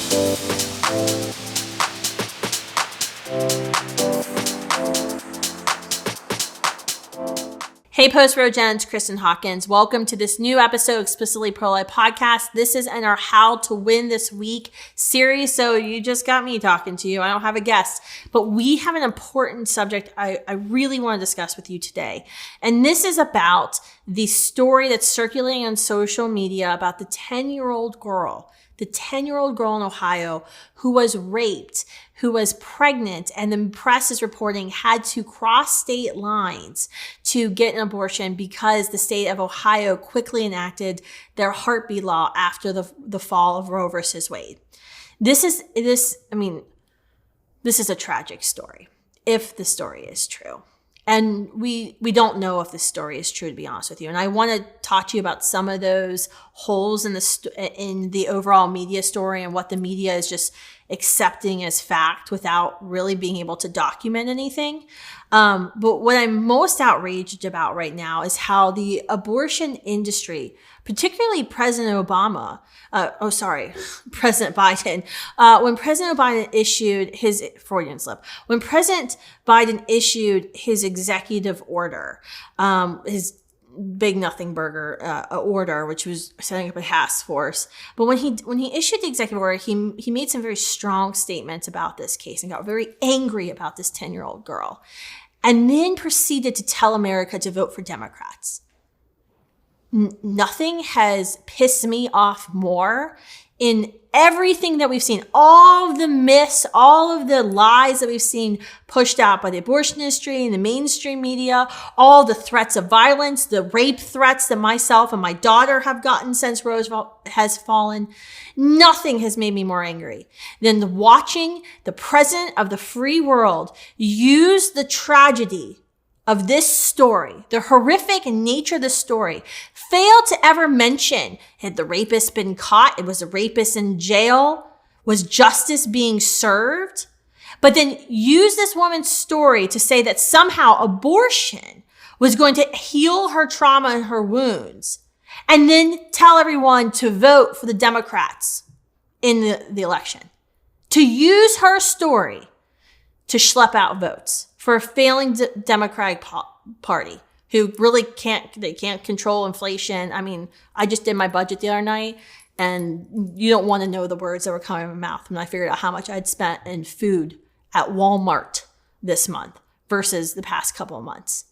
Hey, Post-Row Gens, Kristen Hawkins. Welcome to this new episode of Explicitly Pro-Life Podcast. This is in our How to Win This Week series. So you just got me talking to you. I don't have a guest, but we have an important subject I really want to discuss with you today. And this is about the story that's circulating on social media about the 10-year-old girl in Ohio who was raped, who was pregnant, and the press is reporting had to cross state lines to get an abortion because the state of Ohio quickly enacted their heartbeat law after the fall of Roe versus Wade. This is a tragic story, if the story is true. And we don't know if this story is true, to be honest with you. And I want to talk to you about some of those holes in the overall media story and what the media is just accepting as fact without really being able to document anything. But what I'm most outraged about right now is how the abortion industry, particularly President Biden, when President Biden issued his Freudian slip, when President Biden issued his executive order, his big nothing burger order, which was setting up a task force. But when he issued the executive order, he made some very strong statements about this case and got very angry about this 10-year-old girl, and then proceeded to tell America to vote for Democrats. Nothing has pissed me off more in everything that we've seen, all of the myths, all of the lies that we've seen pushed out by the abortion industry and the mainstream media, all the threats of violence, the rape threats that myself and my daughter have gotten since Roosevelt has fallen. Nothing has made me more angry than watching the president of the free world use the tragedy of this story, the horrific nature of the story, failed to ever mention, had the rapist been caught? It was a rapist in jail? Was justice being served? But then use this woman's story to say that somehow abortion was going to heal her trauma and her wounds, and then tell everyone to vote for the Democrats in the election. To use her story to schlep out votes for a failing Democratic Party who really can't control inflation. I mean, I just did my budget the other night, and you don't want to know the words that were coming out of my mouth when I figured out how much I'd spent in food at Walmart this month versus the past couple of months.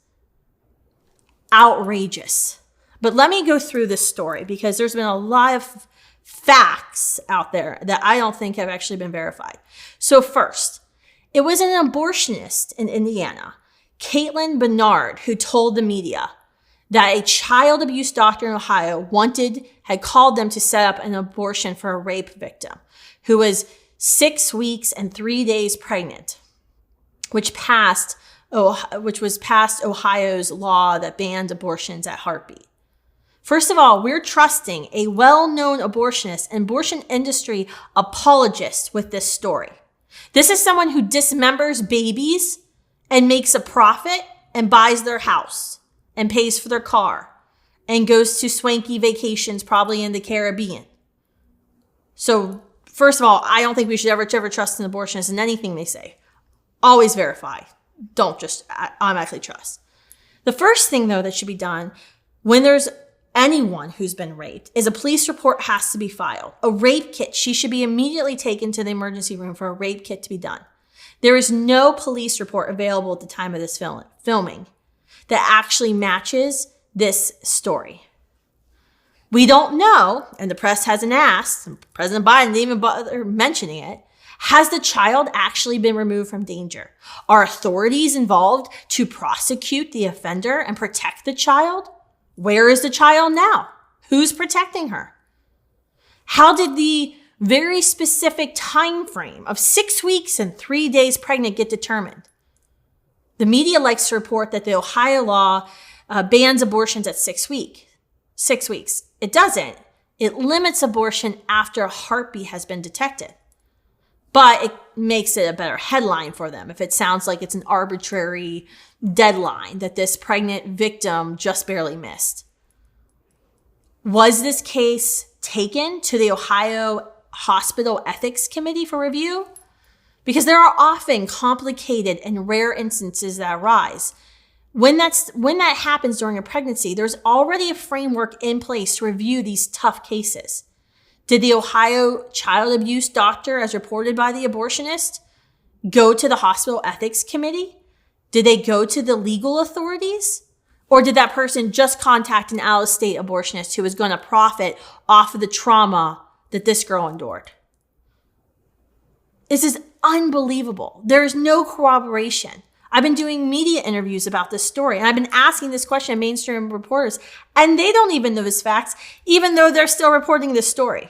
Outrageous. But let me go through this story because there's been a lot of facts out there that I don't think have actually been verified. So first, it was an abortionist in Indiana, Caitlin Bernard, who told the media that a child abuse doctor in Ohio had called them to set up an abortion for a rape victim who was 6 weeks and 3 days pregnant, which was passed Ohio's law that banned abortions at heartbeat. First of all, we're trusting a well-known abortionist and abortion industry apologist with this story. This is someone who dismembers babies and makes a profit and buys their house and pays for their car and goes to swanky vacations, probably in the Caribbean. So first of all, I don't think we should ever trust an abortionist in anything they say. Always verify. Don't just automatically trust. The first thing, though, that should be done when there's anyone who's been raped is a police report has to be filed. A rape kit. She should be immediately taken to the emergency room for a rape kit to be done. There is no police report available at the time of this filming that actually matches this story. We don't know, and the press hasn't asked, and President Biden didn't even bother mentioning it, has the child actually been removed from danger? Are authorities involved to prosecute the offender and protect the child? Where is the child now? Who's protecting her? How did the very specific time frame of 6 weeks and 3 days pregnant get determined? The media likes to report that the Ohio law bans abortions at 6 weeks. 6 weeks. It doesn't. It limits abortion after a heartbeat has been detected. But it makes it a better headline for them if it sounds like it's an arbitrary deadline that this pregnant victim just barely missed. Was this case taken to the Ohio hospital ethics committee for review? Because there are often complicated and rare instances that arise. When that happens during a pregnancy, there's already a framework in place to review these tough cases. Did the Ohio child abuse doctor, as reported by the abortionist, go to the hospital ethics committee? Did they go to the legal authorities? Or did that person just contact an out-of-state abortionist who was going to profit off of the trauma that this girl endured? This is unbelievable. There is no corroboration. I've been doing media interviews about this story, and I've been asking this question of mainstream reporters, and they don't even know these facts, even though they're still reporting this story.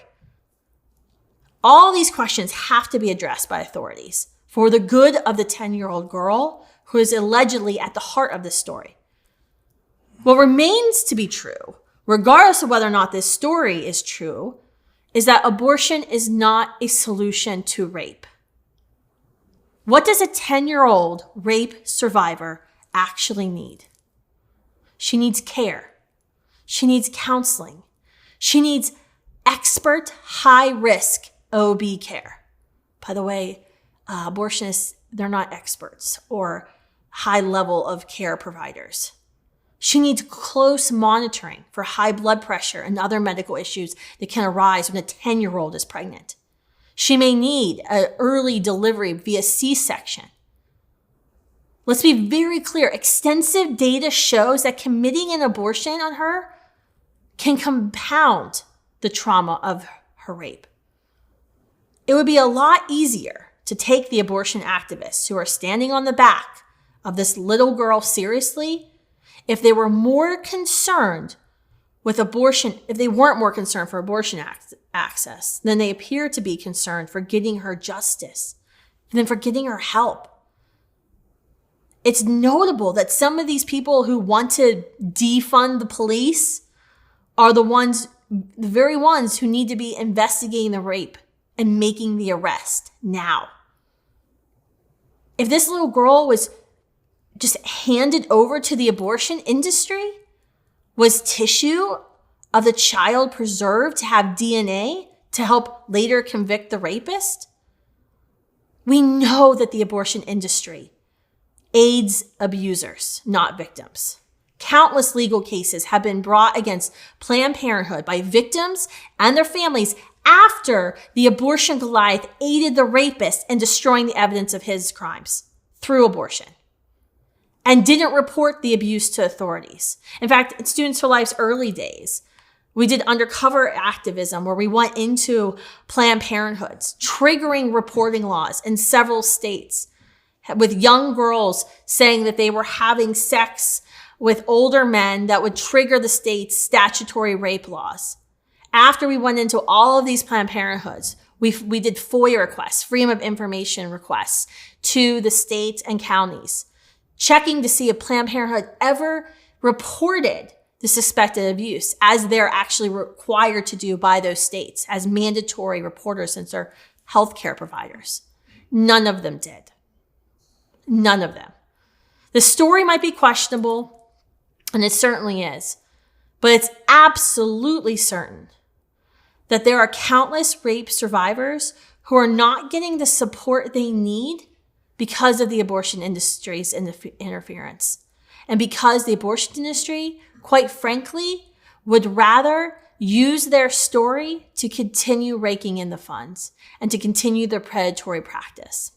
All these questions have to be addressed by authorities for the good of the 10-year-old girl who is allegedly at the heart of this story. What remains to be true, regardless of whether or not this story is true, is that abortion is not a solution to rape. What does a 10-year-old rape survivor actually need? She needs care. She needs counseling. She needs expert, high-risk OB care. By the way, abortionists, they're not experts or high level of care providers. She needs close monitoring for high blood pressure and other medical issues that can arise when a 10-year-old is pregnant. She may need an early delivery via C-section. Let's be very clear. Extensive data shows that committing an abortion on her can compound the trauma of her rape. It would be a lot easier to take the abortion activists who are standing on the back of this little girl seriously if they were more concerned with abortion, if they weren't more concerned for abortion access than they appear to be concerned for getting her justice and then for getting her help. It's notable that some of these people who want to defund the police are the very ones who need to be investigating the rape and making the arrest now. If this little girl was just handed over to the abortion industry, was tissue of the child preserved to have DNA to help later convict the rapist? We know that the abortion industry aids abusers, not victims. Countless legal cases have been brought against Planned Parenthood by victims and their families after the abortion Goliath aided the rapist in destroying the evidence of his crimes through abortion and didn't report the abuse to authorities. In fact, in Students for Life's early days, we did undercover activism where we went into Planned Parenthoods, triggering reporting laws in several states, with young girls saying that they were having sex with older men that would trigger the state's statutory rape laws. After we went into all of these Planned Parenthoods, we did FOIA requests, Freedom of Information requests, to the states and counties, checking to see if Planned Parenthood ever reported the suspected abuse, as they're actually required to do by those states as mandatory reporters since they're healthcare providers. None of them did. None of them. The story might be questionable, and it certainly is, but it's absolutely certain that there are countless rape survivors who are not getting the support they need because of the abortion industry's interference. And because the abortion industry, quite frankly, would rather use their story to continue raking in the funds and to continue their predatory practice.